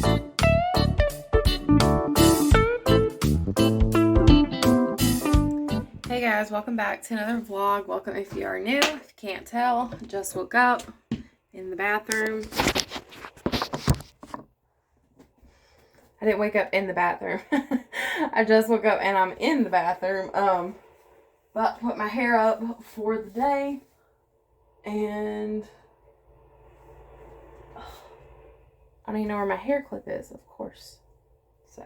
Hey guys, welcome back to another vlog. Welcome if you are new. If you can't tell, just woke up in the bathroom. I didn't wake up in the bathroom. I just woke up and I'm in the bathroom. About to put my hair up for the day. And I don't even know where my hair clip is, of course. So,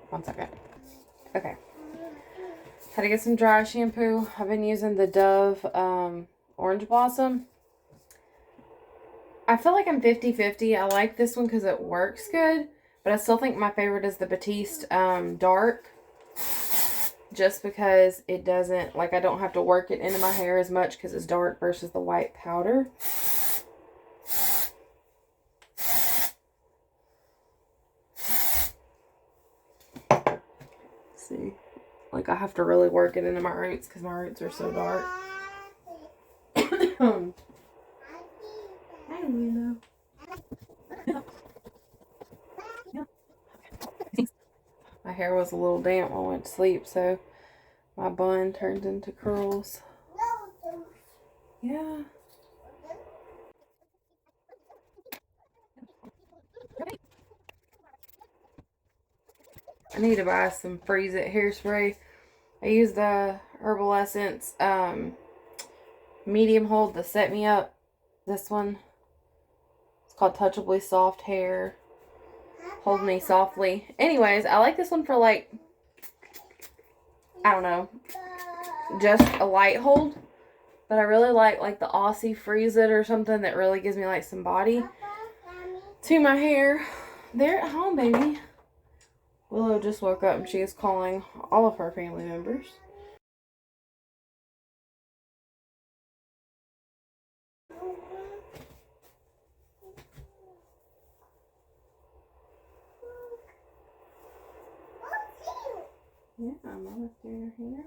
1 second. Okay. Had to get some dry shampoo. I've been using the Dove Orange Blossom. I feel like I'm 50-50. I like this one because it works good. But I still think my favorite is the Batiste Dark. Just because it doesn't, like, I don't have to work it into my hair as much because it's dark versus the white powder. See, like, I have to really work it into my roots because my roots are so dark. I don't really know. My hair was a little damp when I went to sleep, so my bun turned into curls. Yeah. I need to buy some Freeze It hairspray. I used the Herbal Essence medium hold to set me up. This one. It's called Touchably Soft Hair. Hold me softly. Anyways, I like this one for, like, I don't know, just a light hold. But I really like the Aussie Freeze It or something that really gives me, like, some body to my hair. They're at home, baby. Willow just woke up and she is calling all of her family members. Yeah, Mama's doing her hair.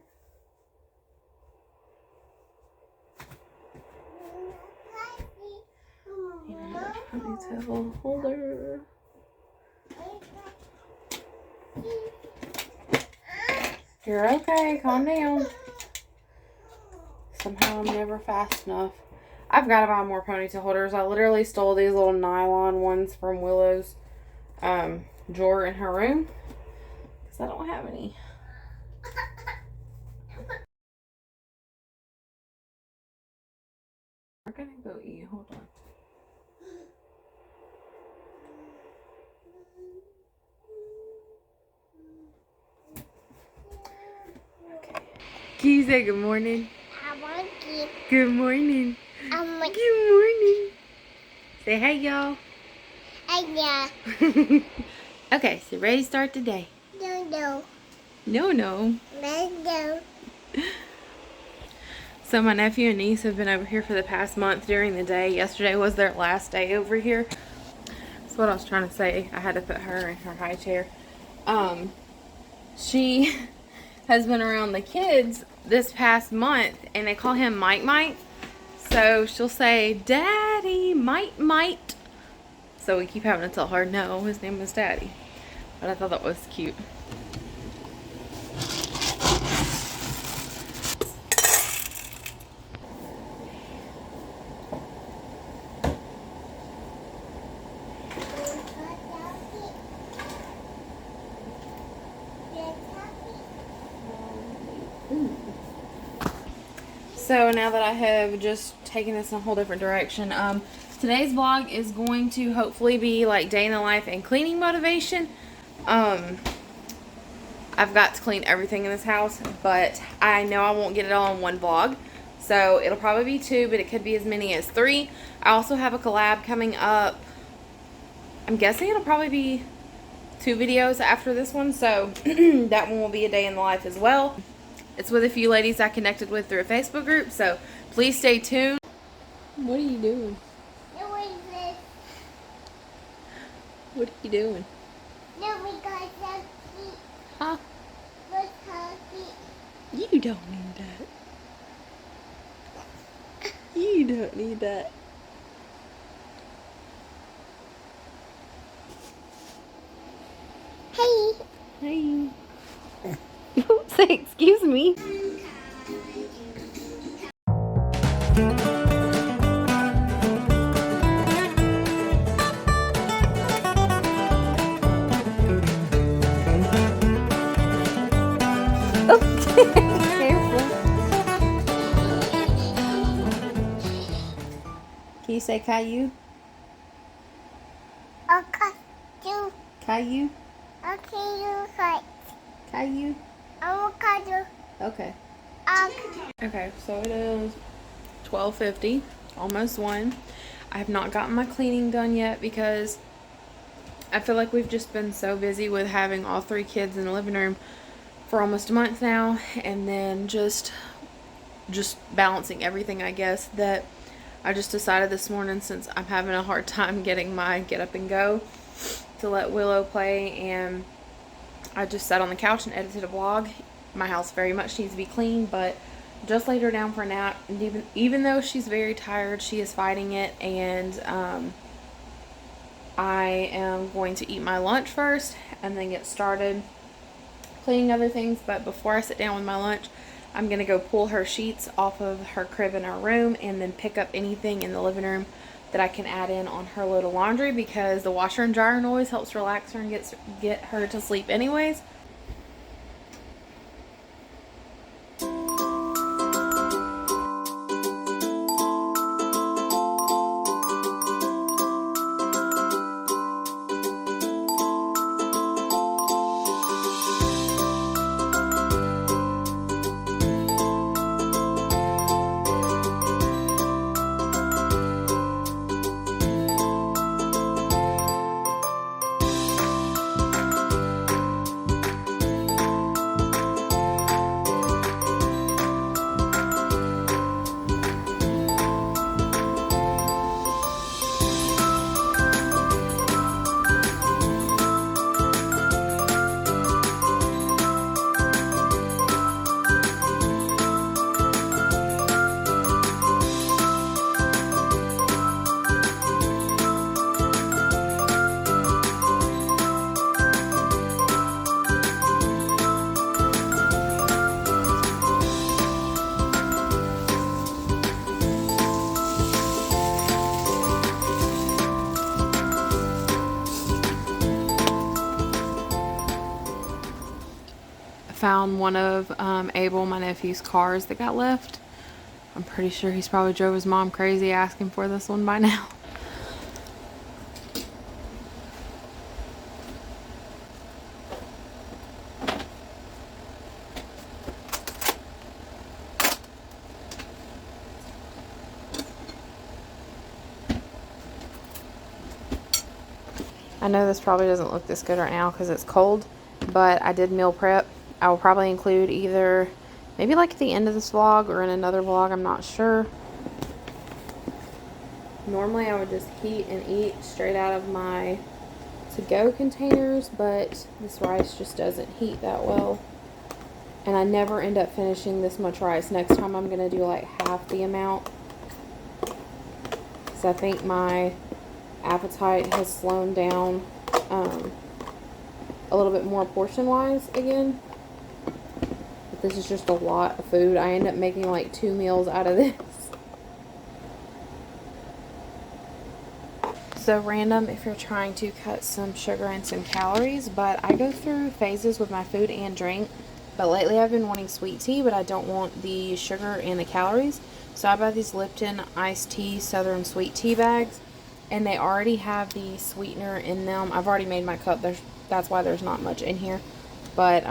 And another ponytail holder. You're okay, calm down. Somehow I'm never fast enough. I've got to buy more ponytail holders. I literally stole these little nylon ones from Willow's drawer in her room. Because I don't have any. We're going to go eat. Hold on. Okay. Can you say good morning? Good morning. Good morning. Say hey, y'all. Yeah. Okay, so ready to start the day? No. No. So my nephew and niece have been over here for the past month during the day. Yesterday was their last day over here. That's what I was trying to say. I had to put her in her high chair. She has been around the kids this past month, and they call him Mike. So she'll say, Daddy, Mite. So we keep having to tell her, no, his name is Daddy. But I thought that was cute. So now that I have just taken this in a whole different direction, today's vlog is going to hopefully be like day in the life and cleaning motivation. I've got to clean everything in this house, but I know I won't get it all in one vlog. So it'll probably be 2, but it could be as many as 3. I also have a collab coming up. I'm guessing it'll probably be 2 videos after this one, so that one will be a day in the life as well. It's with a few ladies I connected with through a Facebook group, so please stay tuned. What are you doing? What are you doing? Huh? You don't need that. You don't need that. Hey. Say excuse me. Oh, careful. Can you say Caillou? Okay, you. Caillou? Okay, you cut. Caillou? Avocado. Okay. Okay. Okay, so it is 12:50, almost 1. I have not gotten my cleaning done yet because I feel like we've just been so busy with having all 3 kids in the living room for almost a month now, and then just balancing everything, I guess, that I just decided this morning, since I'm having a hard time getting my get up and go, to let Willow play. And I just sat on the couch and edited a vlog. My house very much needs to be clean, but just laid her down for a nap, and even though she's very tired, she is fighting it. And I am going to eat my lunch first and then get started cleaning other things. But before I sit down with my lunch, I'm going to go pull her sheets off of her crib in her room, and then pick up anything in the living room that I can add in on her load of laundry, because the washer and dryer always helps relax her and get her to sleep anyways. Found one of Abel, my nephew's cars that got left. I'm pretty sure he's probably drove his mom crazy asking for this one by now. I know this probably doesn't look this good right now because it's cold, but I did meal prep. I will probably include either maybe like at the end of this vlog or in another vlog, I'm not sure. Normally I would just heat and eat straight out of my to-go containers, but this rice just doesn't heat that well. And I never end up finishing this much rice. Next time I'm going to do like half the amount, because I think my appetite has slowed down a little bit more portion-wise again. But this is just a lot of food. I end up making like 2 meals out of this. So random if you're trying to cut some sugar and some calories, but I go through phases with my food and drink. But lately I've been wanting sweet tea, but I don't want the sugar and the calories. So I buy these Lipton iced tea Southern sweet tea bags, and they already have the sweetener in them. I've already made my cup. That's why there's not much in here. But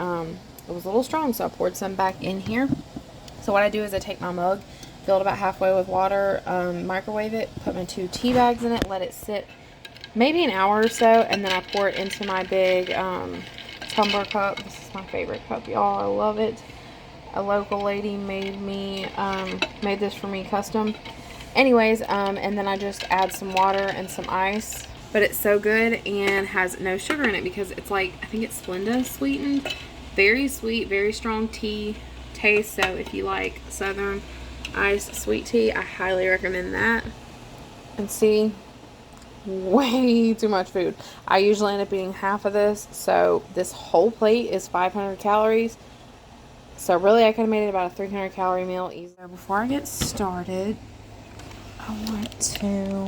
it was a little strong, so I poured some back in here. So what I do is I take my mug, fill it about halfway with water, microwave it, put my 2 tea bags in it, let it sit maybe an hour or so, and then I pour it into my big tumbler cup. This is my favorite cup, y'all. I love it. A local lady made this for me custom. Anyways, and then I just add some water and some ice. But it's so good and has no sugar in it because it's like, I think it's Splenda sweetened. Very sweet, very strong tea taste. So if you like Southern iced sweet tea, I highly recommend that. And see, way too much food. I usually end up eating half of this, so this whole plate is 500 calories. So really I could have made it about a 300 calorie meal easy. So before I get started, I want to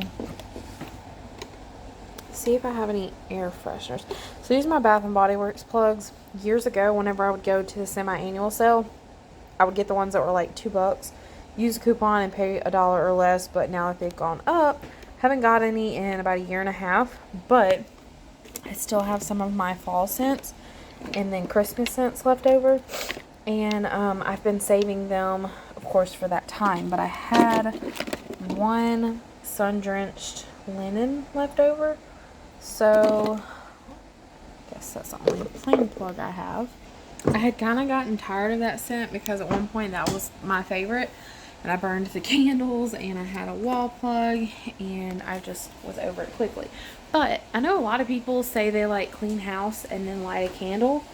see if I have any air fresheners. So these are my Bath and Body Works plugs. Years ago, whenever I would go to the semi-annual sale, I would get the ones that were like $2, use a coupon and pay $1 or less. But now that they've gone up, haven't got any in about a year and a half. But I still have some of my fall scents and then Christmas scents left over. And I've been saving them, of course, for that time. But I had one sun-drenched linen left over. So I guess that's the only plain plug I have. I had kind of gotten tired of that scent because at one point that was my favorite. And I burned the candles and I had a wall plug and I just was over it quickly. But I know a lot of people say they like clean house and then light a candle.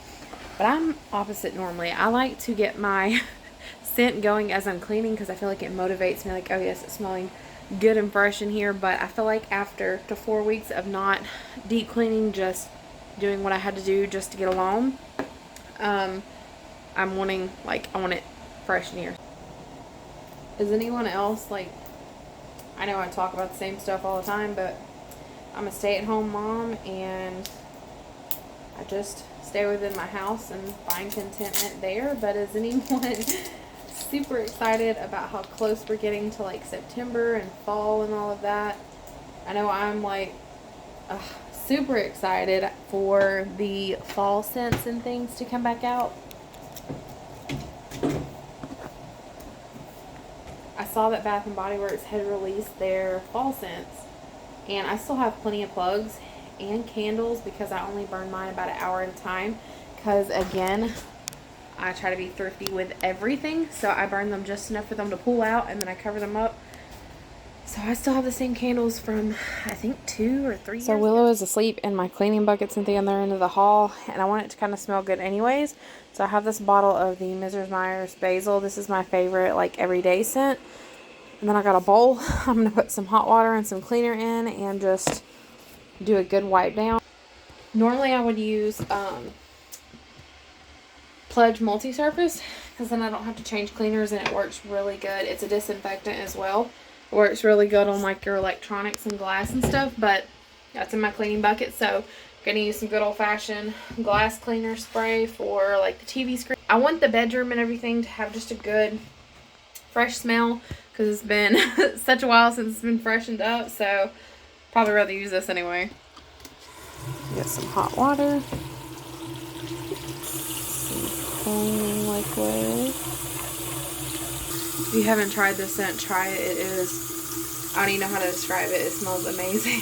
But I'm opposite normally. I like to get my scent going as I'm cleaning because I feel like it motivates me. Like, oh yes, it's smelling good and fresh in here. But I feel like after 4 weeks of not deep cleaning, just doing what I had to do just to get along, I'm wanting, like, I want it fresh in here. Is anyone else, like, I know I talk about the same stuff all the time, but I'm a stay-at-home mom and I just stay within my house and find contentment there. But is anyone super excited about how close we're getting to like September and fall and all of that? I know I'm like super excited for the fall scents and things to come back out. I saw that Bath and Body Works had released their fall scents, and I still have plenty of plugs and candles because I only burn mine about an hour at a time because, again, I try to be thrifty with everything, so I burn them just enough for them to pull out and then I cover them up. So I still have the same candles from I think 2 or 3 years ago. So Willow is asleep and my cleaning bucket's at the other end of the hall, and I want it to kind of smell good anyways, so I have this bottle of the Mrs. Meyer's basil. This is my favorite like everyday scent. And then I got a bowl. I'm going to put some hot water and some cleaner in and just do a good wipe down. Normally I would use Pledge multi-surface because then I don't have to change cleaners and it works really good. It's a disinfectant as well. It works really good on like your electronics and glass and stuff, but that's in my cleaning bucket. So I'm going to use some good old-fashioned glass cleaner spray for like the TV screen. I want the bedroom and everything to have just a good fresh smell because it's been such a while since it's been freshened up, so probably rather use this anyway. Get some hot water, some cleaning liquid. If you haven't tried this scent, try it. It is, I don't even know how to describe it. It smells amazing.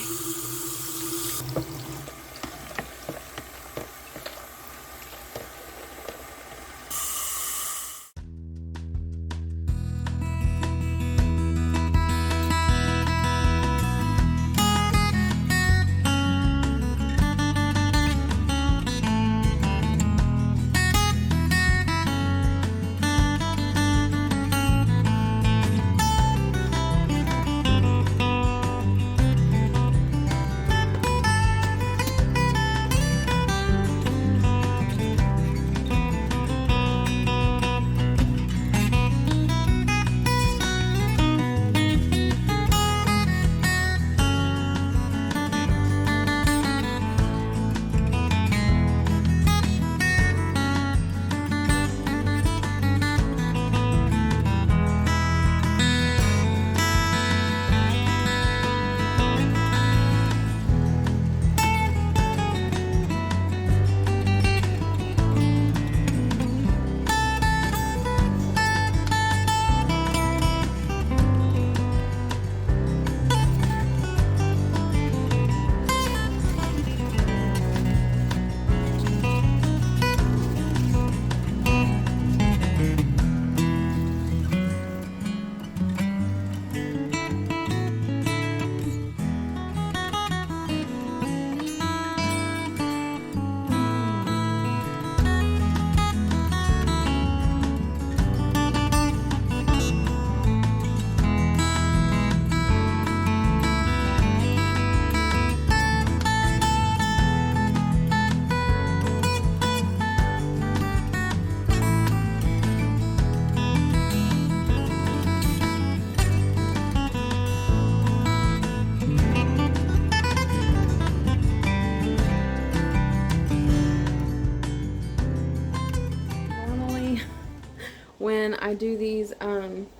when I do these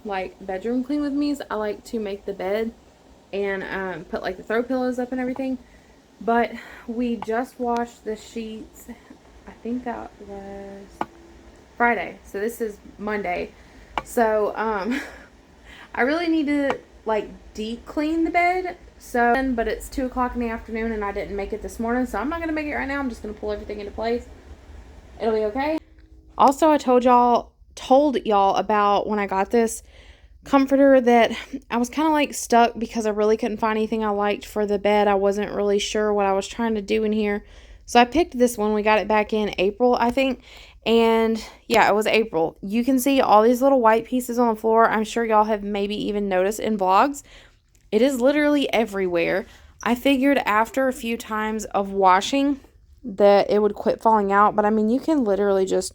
like bedroom clean with me's, I like to make the bed and put like the throw pillows up and everything. But we just washed the sheets. I think that was Friday. So this is Monday. So I really need to like deep clean the bed. So, but it's 2 o'clock in the afternoon and I didn't make it this morning, so I'm not gonna make it right now. I'm just gonna pull everything into place. It'll be okay. Also, I told y'all about when I got this comforter that I was kind of like stuck because I really couldn't find anything I liked for the bed. I wasn't really sure what I was trying to do in here. So I picked this one. We got it back in April, I think. And yeah, it was April. You can see all these little white pieces on the floor. I'm sure y'all have maybe even noticed in vlogs. It is literally everywhere. I figured after a few times of washing that it would quit falling out. But I mean, you can literally just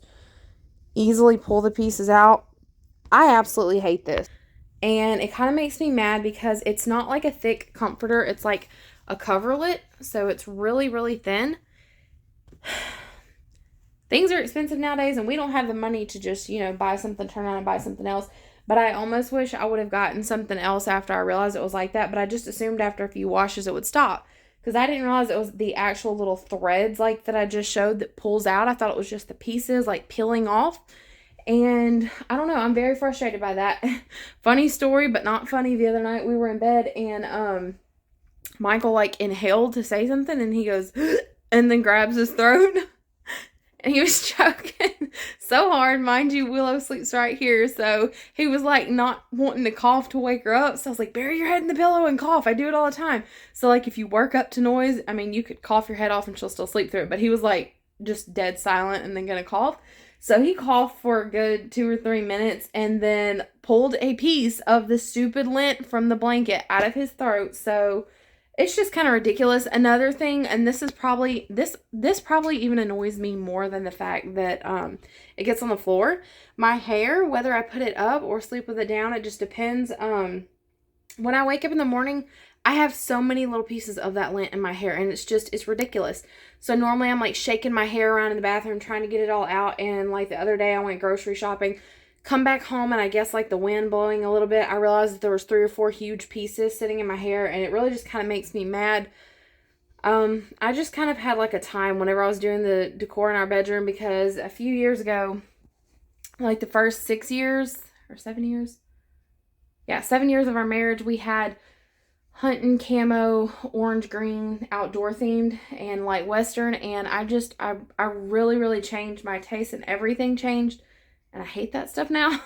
easily pull the pieces out. I absolutely hate this. And it kind of makes me mad because it's not like a thick comforter. It's like a coverlet. So it's really, really thin. Things are expensive nowadays and we don't have the money to just, you know, buy something, turn around and buy something else. But I almost wish I would have gotten something else after I realized it was like that. But I just assumed after a few washes it would stop. Because I didn't realize it was the actual little threads like that I just showed that pulls out. I thought it was just the pieces like peeling off. And I don't know, I'm very frustrated by that. Funny story, but not funny. The other night we were in bed and Michael like inhaled to say something and he goes, and then grabs his throat. And he was choking so hard. Mind you, Willow sleeps right here. So he was like not wanting to cough to wake her up. So I was like, bury your head in the pillow and cough. I do it all the time. So like if you work up to noise, I mean, you could cough your head off and she'll still sleep through it. But he was like just dead silent and then gonna cough. So he coughed for a good 2 or 3 minutes and then pulled a piece of the stupid lint from the blanket out of his throat. So it's just kind of ridiculous. Another thing, and this is probably, this probably even annoys me more than the fact that it gets on the floor. My hair, whether I put it up or sleep with it down, it just depends. When I wake up in the morning, I have so many little pieces of that lint in my hair, and it's ridiculous. So normally I'm like shaking my hair around in the bathroom trying to get it all out, and like the other day I went grocery shopping, come back home, and I guess like the wind blowing a little bit, I realized that there was 3 or 4 huge pieces sitting in my hair, and it really just kind of makes me mad. I just kind of had like a time whenever I was doing the decor in our bedroom, because a few years ago, like the first 6 years or 7 years, yeah, 7 years of our marriage, we had hunting camo, orange green, outdoor themed, and like western, and I really, really changed my taste, and everything changed, and I hate that stuff now.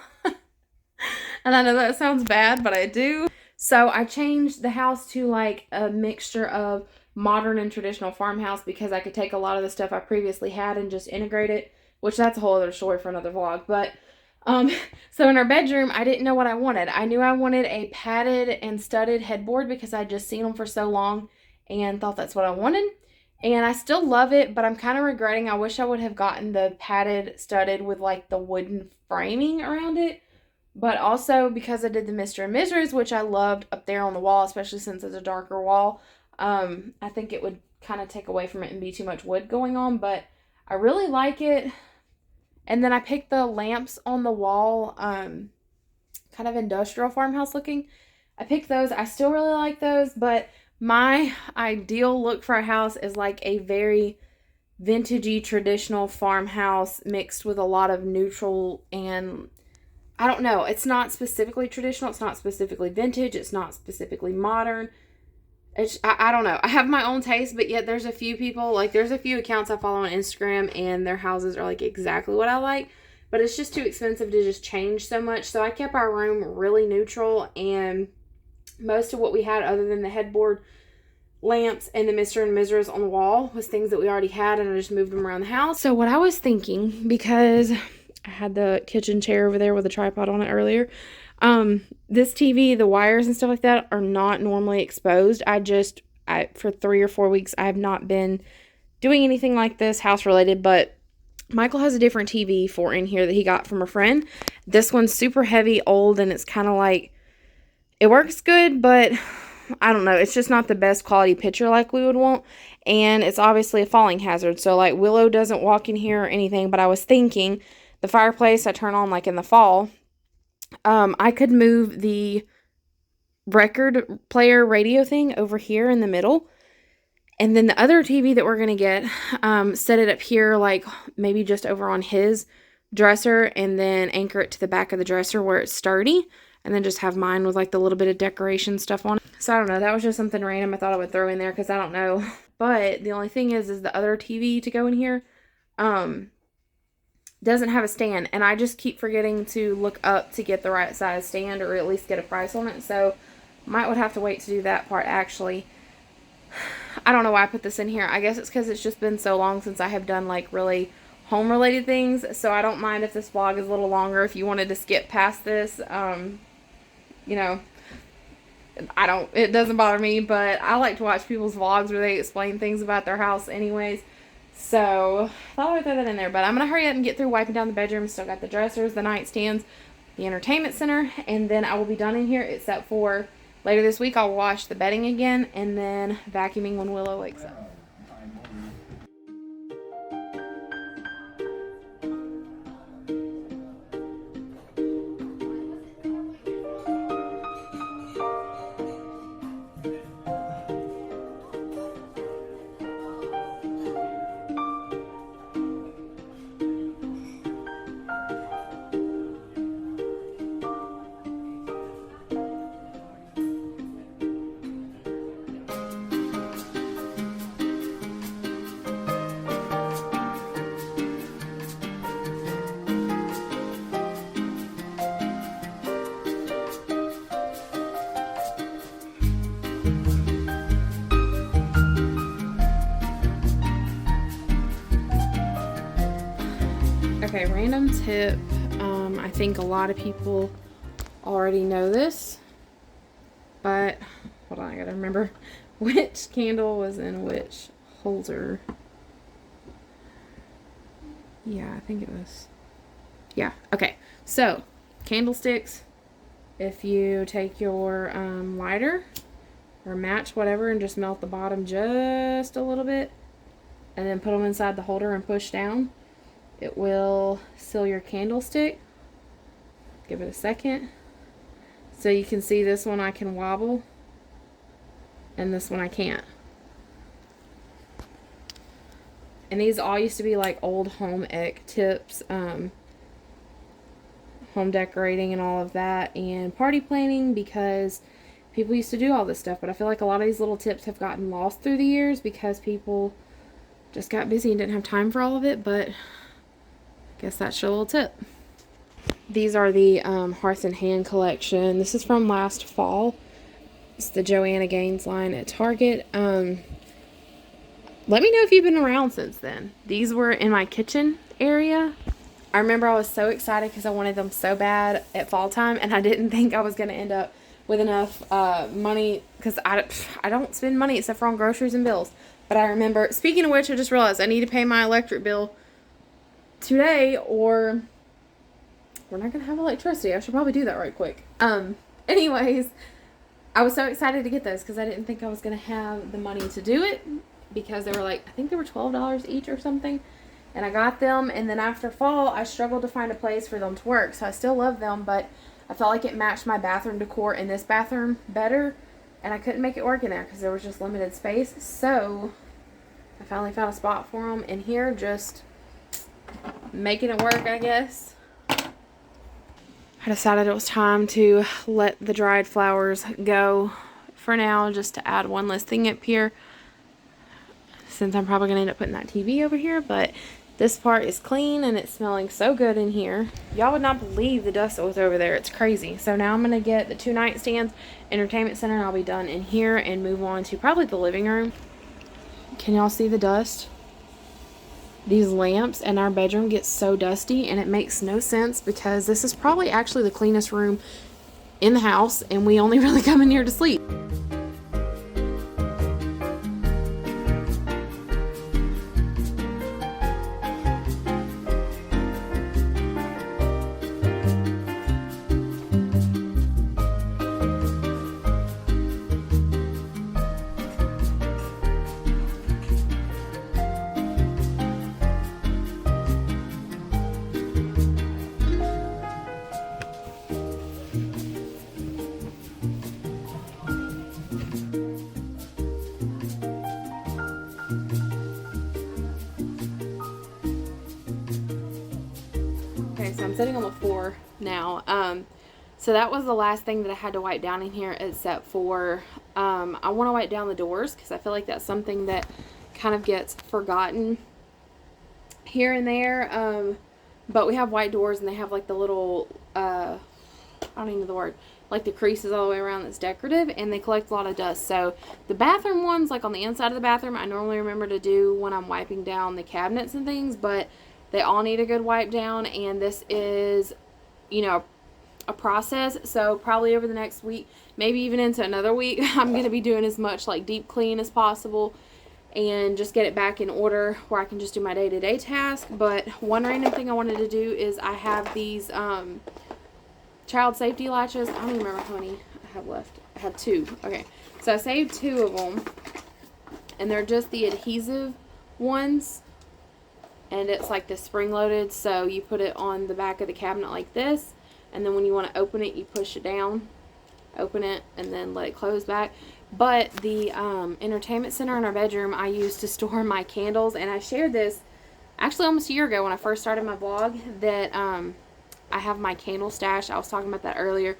And I know that sounds bad, but I do. So I changed the house to like a mixture of modern and traditional farmhouse, because I could take a lot of the stuff I previously had and just integrate it, which that's a whole other story for another vlog. But so in our bedroom, I didn't know what I wanted. I knew I wanted a padded and studded headboard because I'd just seen them for so long and thought that's what I wanted. And I still love it, but I'm kind of regretting. I wish I would have gotten the padded studded with like the wooden framing around it. But also because I did the Mr. and Mrs., which I loved up there on the wall, especially since it's a darker wall. I think it would kind of take away from it and be too much wood going on, but I really like it. And then I picked the lamps on the wall, kind of industrial farmhouse looking. I picked those. I still really like those, but my ideal look for a house is like a very vintagey traditional farmhouse mixed with a lot of neutral, and I don't know. It's not specifically traditional. It's not specifically vintage. It's not specifically modern. I don't know. I have my own taste, but yet there's a few people, like there's a few accounts I follow on Instagram and their houses are like exactly what I like, but it's just too expensive to just change so much. So I kept our room really neutral, and most of what we had other than the headboard, lamps, and the Mr. and Mrs. on the wall was things that we already had, and I just moved them around the house. So what I was thinking, because I had the kitchen chair over there with a tripod on it earlier, this TV, the wires and stuff like that are not normally exposed. For 3 or 4 weeks, I have not been doing anything like this house related, but Michael has a different TV for in here that he got from a friend. This one's super heavy, old, and it's kind of like, it works good, but I don't know. It's just not the best quality picture like we would want, and it's obviously a falling hazard. So like Willow doesn't walk in here or anything, but I was thinking the fireplace I turn on like in the fall, I could move the record player radio thing over here in the middle. And then the other TV that we're going to get, set it up here, like maybe just over on his dresser, and then anchor it to the back of the dresser where it's sturdy, and then just have mine with like the little bit of decoration stuff on it. So I don't know, that was just something random I thought I would throw in there because I don't know. But the only thing is the other TV to go in here doesn't have a stand, and I just keep forgetting to look up to get the right size stand, or at least get a price on it. So would have to wait to do that part actually. I don't know why I put this in here. I guess it's because it's just been so long since I have done like really home related things. So I don't mind if this vlog is a little longer. If you wanted to skip past this, you know, it doesn't bother me, but I like to watch people's vlogs where they explain things about their house anyways. So I thought I would throw that in there, but I'm going to hurry up and get through wiping down the bedroom. Still got the dressers, the nightstands, the entertainment center, and then I will be done in here, except for later this week I'll wash the bedding again, and then vacuuming when Willow wakes up. Okay, random tip. I think a lot of people already know this, but hold on, I gotta remember which candle was in which holder. Yeah, I think it was. Yeah, okay. So, candlesticks, if you take your lighter or match, whatever, and just melt the bottom just a little bit, and then put them inside the holder and push down, it will seal your candlestick. Give it a second. So you can see this one I can wobble, and this one I can't. And these all used to be like old home ec tips, home decorating and all of that, and party planning, because people used to do all this stuff. But I feel like a lot of these little tips have gotten lost through the years because people just got busy and didn't have time for all of it. But guess that's your little tip. These are the Hearth and Hand collection. This is from last fall. It's the Joanna Gaines line at Target. Let me know if you've been around since then. These were in my kitchen area. I remember I was so excited because I wanted them so bad at fall time, and I didn't think I was going to end up with enough money, because I don't spend money except for on groceries and bills. But I remember, speaking of which, I just realized I need to pay my electric bill today, or we're not gonna have electricity. I should probably do that right quick. Anyways, I was so excited to get those because I didn't think I was gonna have the money to do it, because they were like, I think they were $12 each or something, and I got them. And then after fall, I struggled to find a place for them to work. So I still love them, but I felt like it matched my bathroom decor in this bathroom better, and I couldn't make it work in there because there was just limited space. So I finally found a spot for them in here, just making it work, I guess. I decided it was time to let the dried flowers go for now, just to add one less thing up here, since I'm probably going to end up putting that TV over here. But this part is clean, and it's smelling so good in here. Y'all would not believe the dust that was over there. It's crazy. So now I'm going to get the 2 nightstands, entertainment center, and I'll be done in here and move on to probably the living room. Can y'all see the dust? These lamps in our bedroom get so dusty, and it makes no sense because this is probably actually the cleanest room in the house, and we only really come in here to sleep. Okay, so I'm sitting on the floor now. So that was the last thing that I had to wipe down in here, except for I want to wipe down the doors because I feel like that's something that kind of gets forgotten here and there. But we have white doors and they have like the little I don't even know the word, like the creases all the way around that's decorative, and they collect a lot of dust. So the bathroom ones, like on the inside of the bathroom, I normally remember to do when I'm wiping down the cabinets and things, but they all need a good wipe down, and this is, you know, a process. So probably over the next week, maybe even into another week, I'm going to be doing as much like deep clean as possible and just get it back in order where I can just do my day-to-day task. But one random thing I wanted to do is I have these child safety latches. I don't even remember how many I have left. I have 2. Okay, so I saved 2 of them, and they're just the adhesive ones, and it's like the spring loaded, so you put it on the back of the cabinet like this, and then when you want to open it, you push it down, open it, and then let it close back. But the entertainment center in our bedroom I use to store my candles, and I shared this actually almost a year ago when I first started my blog, that I have my candle stash. I was talking about that earlier.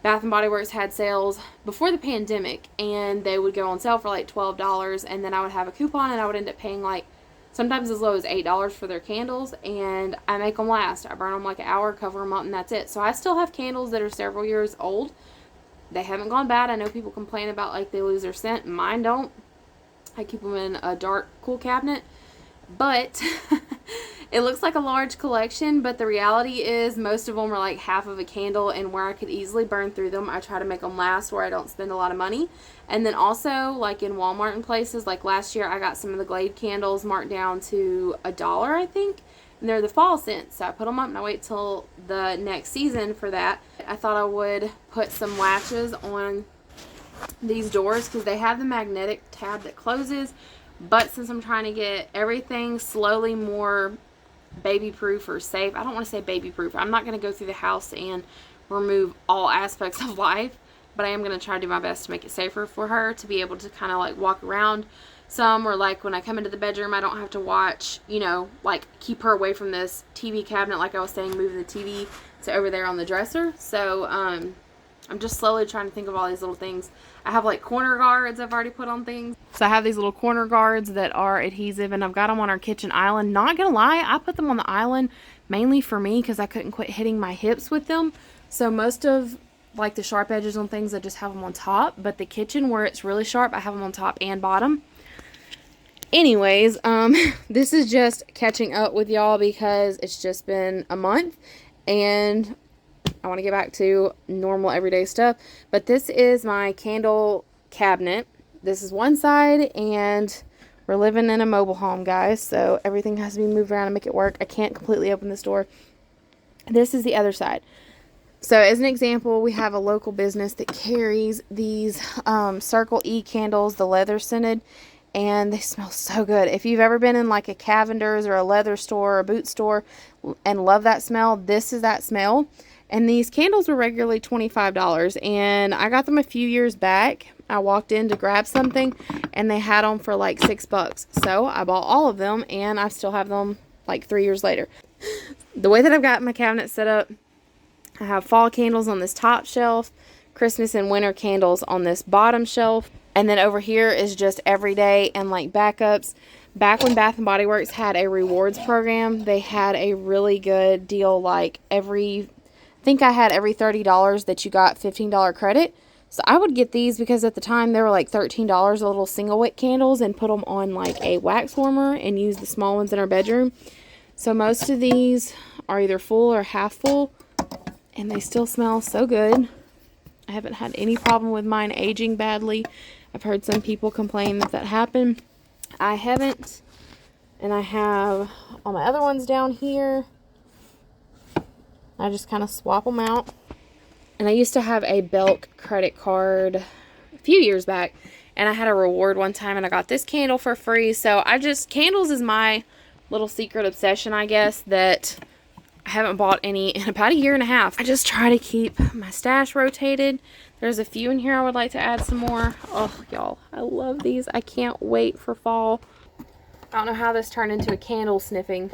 Bath and Body Works had sales before the pandemic, and they would go on sale for like $12, and then I would have a coupon, and I would end up paying like sometimes as low as $8 for their candles, and I make them last. I burn them like an hour, cover them up, and that's it. So I still have candles that are several years old. They haven't gone bad. I know people complain about like they lose their scent. Mine don't. I keep them in a dark, cool cabinet. But it looks like a large collection, but the reality is most of them are like half of a candle, and where I could easily burn through them, I try to make them last where I don't spend a lot of money. And then also, like in Walmart and places, like last year I got some of the Glade candles marked down to $1, I think, and they're the fall scents, so I put them up and I wait till the next season for that. I thought I would put some latches on these doors because they have the magnetic tab that closes, but since I'm trying to get everything slowly more baby proof or safe, I don't want to say baby proof, I'm not going to go through the house and remove all aspects of life, but I am going to try to do my best to make it safer for her to be able to kind of like walk around some, or like when I come into the bedroom I don't have to watch, you know, like keep her away from this TV cabinet, like I was saying, moving the TV to over there on the dresser. So I'm just slowly trying to think of all these little things. I have like corner guards I've already put on things. So I have these little corner guards that are adhesive, and I've got them on our kitchen island. Not gonna lie, I put them on the island mainly for me because I couldn't quit hitting my hips with them. So most of like the sharp edges on things, I just have them on top, but the kitchen where it's really sharp, I have them on top and bottom. Anyways, this is just catching up with y'all because it's just been a month and I want to get back to normal everyday stuff. But this is my candle cabinet. This is one side, and we're living in a mobile home, guys, so everything has to be moved around to make it work. I can't completely open this door. This is the other side. So as an example, we have a local business that carries these Circle E candles, the leather scented, and they smell so good. If you've ever been in like a Cavender's or a leather store or a boot store and love that smell, this is that smell. And these candles were regularly $25, and I got them a few years back. I walked in to grab something, and they had them for like $6. So I bought all of them, and I still have them like 3 years later. The way that I've got my cabinet set up, I have fall candles on this top shelf, Christmas and winter candles on this bottom shelf, and then over here is just everyday and like backups. Back when Bath and Body Works had a rewards program, they had a really good deal, like I think I had every $30 that you got $15 credit. So I would get these because at the time they were like $13, little single wick candles, and put them on like a wax warmer and use the small ones in our bedroom. So most of these are either full or half full, and they still smell so good. I haven't had any problem with mine aging badly. I've heard some people complain that happened. I haven't. And I have all my other ones down here. I just kind of swap them out. And I used to have a Belk credit card a few years back, and I had a reward one time, and I got this candle for free. So candles is my little secret obsession, I guess, that I haven't bought any in about a year and a half. I just try to keep my stash rotated. There's a few in here I would like to add some more. Oh, y'all, I love these. I can't wait for fall. I don't know how this turned into a candle sniffing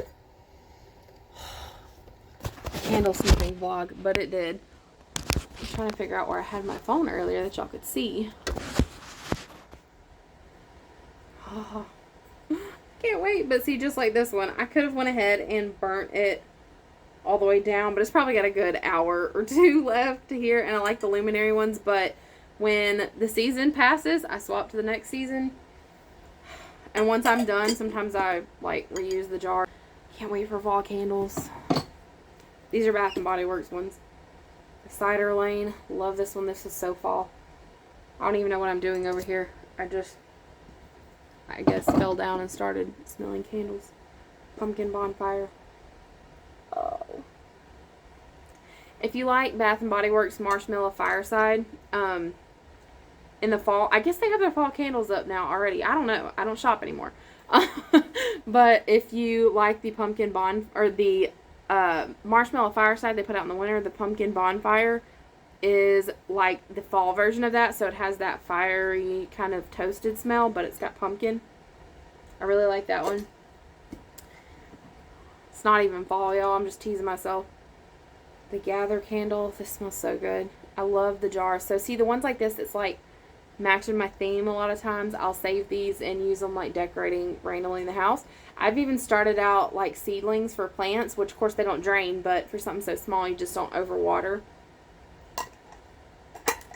vlog, but it did. I'm trying to figure out where I had my phone earlier that y'all could see. Oh, can't wait. But see, just like this one, I could have went ahead and burnt it all the way down, but it's probably got a good hour or two left here, and I like the luminary ones, but when the season passes, I swap to the next season. And once I'm done, sometimes I like reuse the jar. Can't wait for fall candles. These are Bath and Body Works ones. The Cider Lane. Love this one. This is so fall. I don't even know what I'm doing over here. I guess fell down and started smelling candles. Pumpkin Bonfire. Oh. If you like Bath and Body Works Marshmallow Fireside, in the fall, I guess they have their fall candles up now already. I don't know. I don't shop anymore. But if you like the pumpkin or the Marshmallow Fireside they put out in the winter, the Pumpkin Bonfire is like the fall version of that. So it has that fiery kind of toasted smell, but it's got pumpkin. I really like that one. It's not even fall, y'all. I'm just teasing myself. The Gather candle. This smells so good. I love the jar. So see, the ones like this, it's like matching my theme a lot of times. I'll save these and use them like decorating randomly in the house. I've even started out like seedlings for plants, which of course they don't drain, but for something so small, you just don't overwater.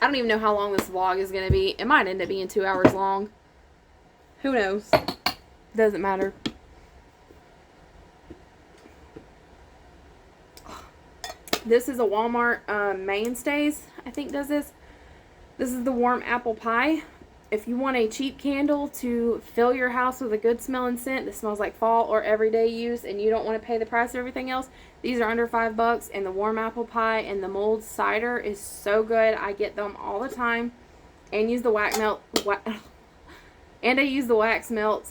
I don't even know how long this vlog is going to be. It might end up being 2 hours long. Who knows? Doesn't matter. This is a Walmart Mainstays, I think, does this. This is the warm apple pie. If you want a cheap candle to fill your house with a good smelling scent that smells like fall or everyday use, and you don't want to pay the price of everything else, these are under $5. And the warm apple pie and the mulled cider is so good. I get them all the time, and use the wax melts.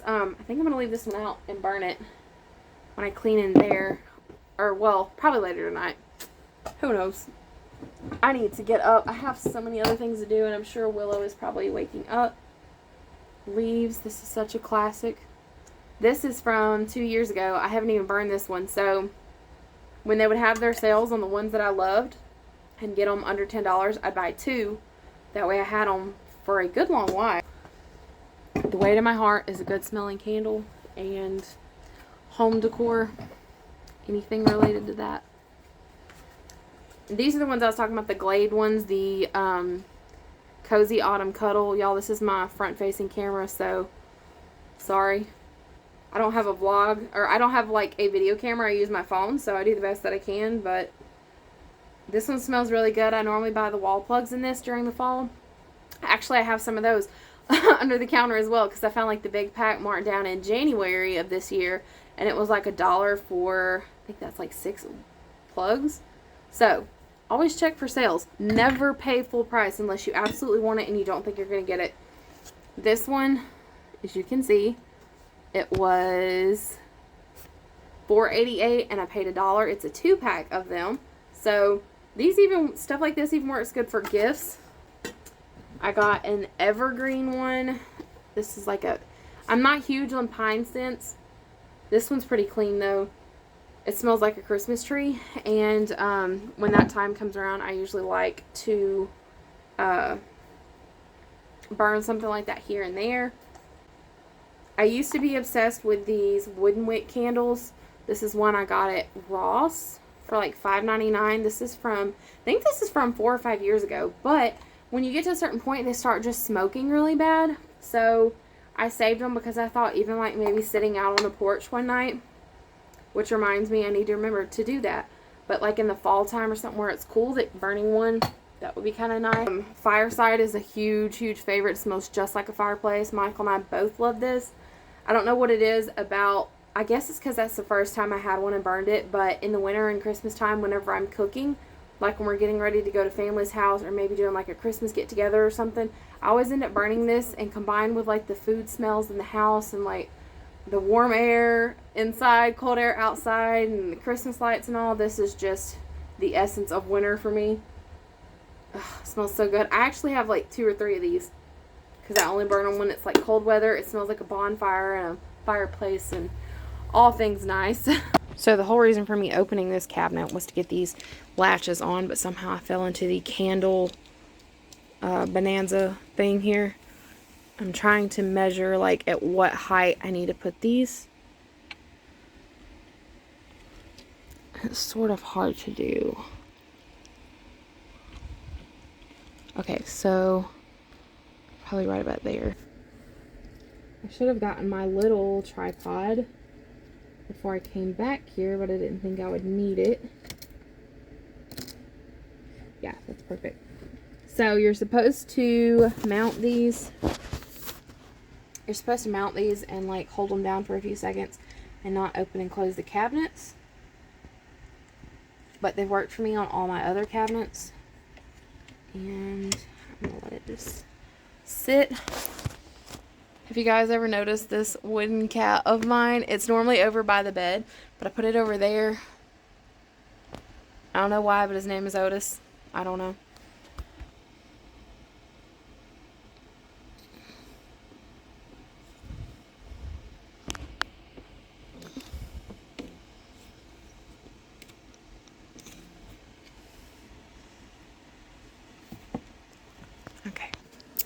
I think I'm gonna leave this one out and burn it when I clean in there, or well, probably later tonight. Who knows? I need to get up. I have so many other things to do, and I'm sure Willow is probably waking up. Leaves. This is such a classic. This is from 2 years ago. I haven't even burned this one. So when they would have their sales on the ones that I loved and get them under $10, I'd buy 2. That way I had them for a good long while. The Weight of My Heart is a good smelling candle, and home decor, anything related to that. These are the ones I was talking about, the Glade ones, the Cozy Autumn Cuddle. Y'all, this is my front-facing camera, so sorry. I don't have a vlog, or I don't have like a video camera. I use my phone, so I do the best that I can, but this one smells really good. I normally buy the wall plugs in this during the fall. Actually, I have some of those under the counter as well, because I found like the big pack marked down in January of this year, and it was like $1 for, I think that's like 6 plugs. So always check for sales. Never pay full price unless you absolutely want it and you don't think you're going to get it. This one, as you can see, it was $4.88 and I paid $1. It's a 2-pack of them. So these even, stuff like this even works good for gifts. I got an evergreen one. This is like a, I'm not huge on pine scents. This one's pretty clean though. It smells like a Christmas tree, and when that time comes around, I usually like to burn something like that here and there. I used to be obsessed with these wooden wick candles. This is one I got at Ross for like $5.99. This is from, I think this is from 4 or 5 years ago, but when you get to a certain point, they start just smoking really bad. So I saved them because I thought even like maybe sitting out on the porch one night, which reminds me I need to remember to do that. But like in the fall time or something where it's cool, that burning one, that would be kind of nice. Fireside is a huge, huge favorite. It smells just like a fireplace. Michael and I both love this. I don't know what it is about, I guess it's because that's the first time I had one and burned it, but in the winter and Christmas time, whenever I'm cooking, like when we're getting ready to go to family's house or maybe doing like a Christmas get together or something, I always end up burning this, and combined with like the food smells in the house and like the warm air inside, cold air outside, and the Christmas lights and all. This is just the essence of winter for me. Ugh, it smells so good. I actually have like 2 or 3 of these because I only burn them when it's like cold weather. It smells like a bonfire and a fireplace and all things nice. So the whole reason for me opening this cabinet was to get these latches on, but somehow I fell into the candle bonanza thing here. I'm trying to measure like at what height I need to put these. It's sort of hard to do. Okay, so probably right about there. I should have gotten my little tripod before I came back here, but I didn't think I would need it. Yeah, that's perfect. So you're supposed to mount these. You're supposed to mount these and like hold them down for a few seconds and not open and close the cabinets. But they've worked for me on all my other cabinets. And I'm gonna let it just sit. Have you guys ever noticed this wooden cat of mine? It's normally over by the bed, but I put it over there. I don't know why, but his name is Otis. I don't know. Okay.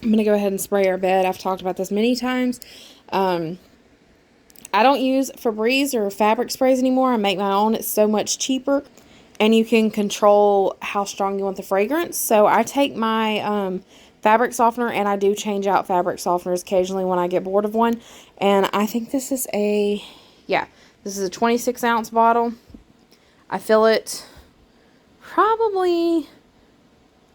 I'm going to go ahead and spray our bed. I've talked about this many times. I don't use Febreze or fabric sprays anymore. I make my own. It's so much cheaper. And you can control how strong you want the fragrance. So I take my fabric softener and I do change out fabric softeners occasionally when I get bored of one. And I think this is a 26 ounce bottle. I fill it probably,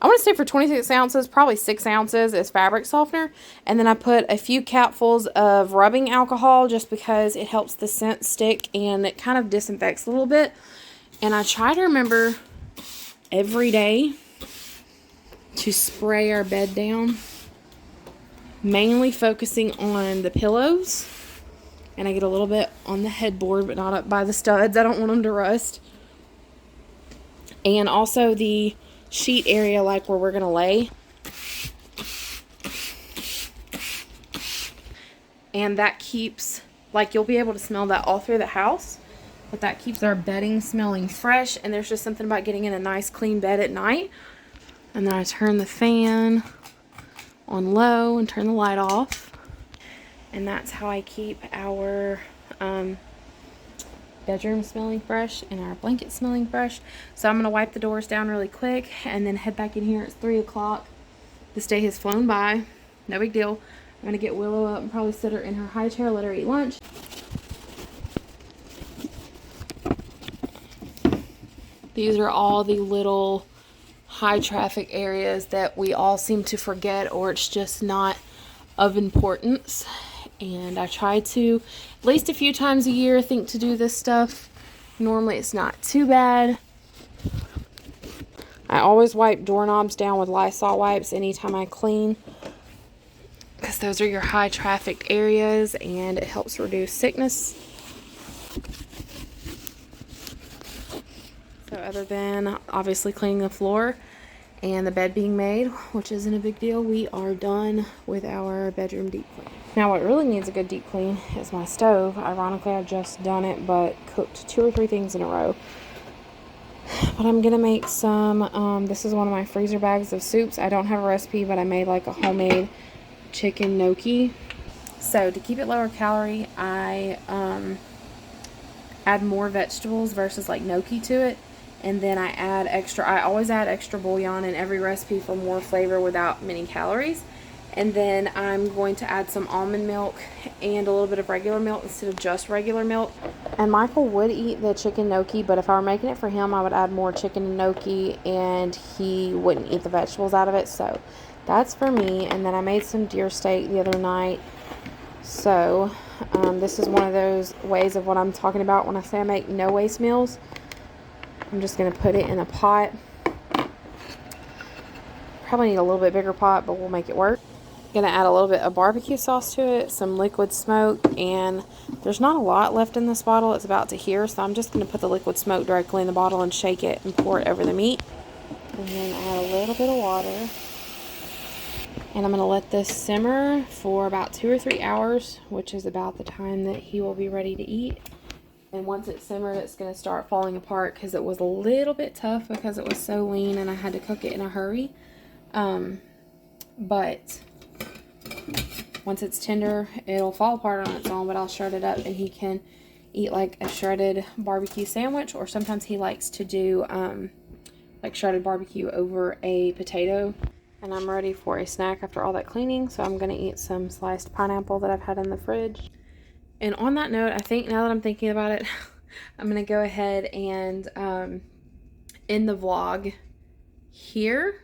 I want to say for 26 ounces, probably 6 ounces is fabric softener. And then I put a few capfuls of rubbing alcohol just because it helps the scent stick and it kind of disinfects a little bit. And I try to remember every day to spray our bed down, mainly focusing on the pillows. And I get a little bit on the headboard, but not up by the studs. I don't want them to rust. And also the sheet area, like where we're going to lay. And that keeps, like, you'll be able to smell that all through the house. But that keeps our bedding smelling fresh. And there's just something about getting in a nice clean bed at night. And then I turn the fan on low and turn the light off. And that's how I keep our bedroom smelling fresh and our blanket smelling fresh. So I'm going to wipe the doors down really quick and then head back in here. It's 3 o'clock. This day has flown by. No big deal. I'm going to get Willow up and probably sit her in her high chair, let her eat lunch. These are all the little high traffic areas that we all seem to forget, or it's just not of importance. And I try to, at least a few times a year, think to do this stuff. Normally it's not too bad. I always wipe doorknobs down with Lysol wipes anytime I clean, because those are your high trafficked areas and it helps reduce sickness. So other than obviously cleaning the floor and the bed being made, which isn't a big deal, we are done with our bedroom deep clean. Now what really needs a good deep clean is my stove. Ironically, I've just done it, but cooked 2 or 3 things in a row. But I'm gonna make some, this is one of my freezer bags of soups. I don't have a recipe, but I made like a homemade chicken gnocchi. So to keep it lower calorie, I add more vegetables versus like gnocchi to it. And then I always add extra bouillon in every recipe for more flavor without many calories. And then I'm going to add some almond milk and a little bit of regular milk instead of just regular milk. And Michael would eat the chicken gnocchi, but if I were making it for him, I would add more chicken gnocchi and he wouldn't eat the vegetables out of it. So that's for me. And then I made some deer steak the other night. So this is one of those ways of what I'm talking about when I say I make no waste meals. I'm just going to put it in a pot. Probably need a little bit bigger pot, but we'll make it work. Gonna add a little bit of barbecue sauce to it, some liquid smoke, and there's not a lot left in this bottle. It's about to here, so I'm just gonna put the liquid smoke directly in the bottle and shake it and pour it over the meat. And then add a little bit of water. And I'm gonna let this simmer for about 2 or 3 hours, which is about the time that he will be ready to eat. And once it's simmered, it's gonna start falling apart because it was a little bit tough because it was so lean and I had to cook it in a hurry. But once it's tender, it'll fall apart on its own, but I'll shred it up and he can eat like a shredded barbecue sandwich, or sometimes he likes to do like shredded barbecue over a potato. And I'm ready for a snack after all that cleaning, so I'm gonna eat some sliced pineapple that I've had in the fridge. And on that note, I think now that I'm thinking about it, I'm gonna go ahead and end the vlog here.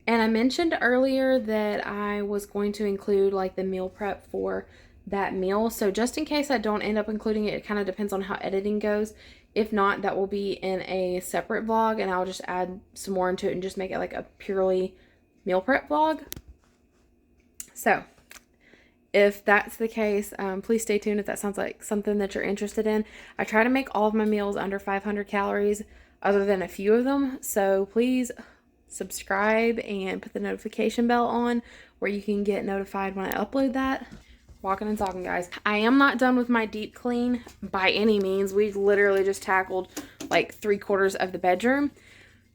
And I mentioned earlier that I was going to include like the meal prep for that meal. So just in case I don't end up including it, it kind of depends on how editing goes. If not, that will be in a separate vlog and I'll just add some more into it and just make it like a purely meal prep vlog. So if that's the case, please stay tuned if that sounds like something that you're interested in. I try to make all of my meals under 500 calories other than a few of them. So please subscribe and put the notification bell on where you can get notified when I upload that. Walking and talking, guys. I am not done with my deep clean by any means. We've literally just tackled like 3/4 of the bedroom.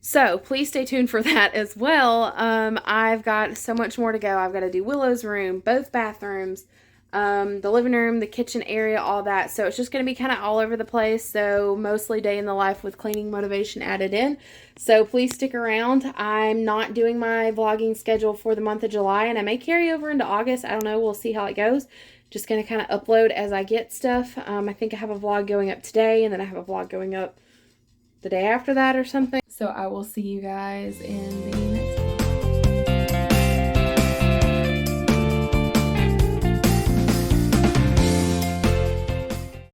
So please stay tuned for that as well. I've got so much more to go. I've got to do Willow's room, both bathrooms, the living room, the kitchen area, all that. So it's just going to be kind of all over the place. So mostly day in the life with cleaning motivation added in. So please stick around. I'm not doing my vlogging schedule for the month of July, and I may carry over into August. I don't know. We'll see how it goes. Just going to kind of upload as I get stuff. I think I have a vlog going up today, and then I have a vlog going up the day after that or something. So I will see you guys in the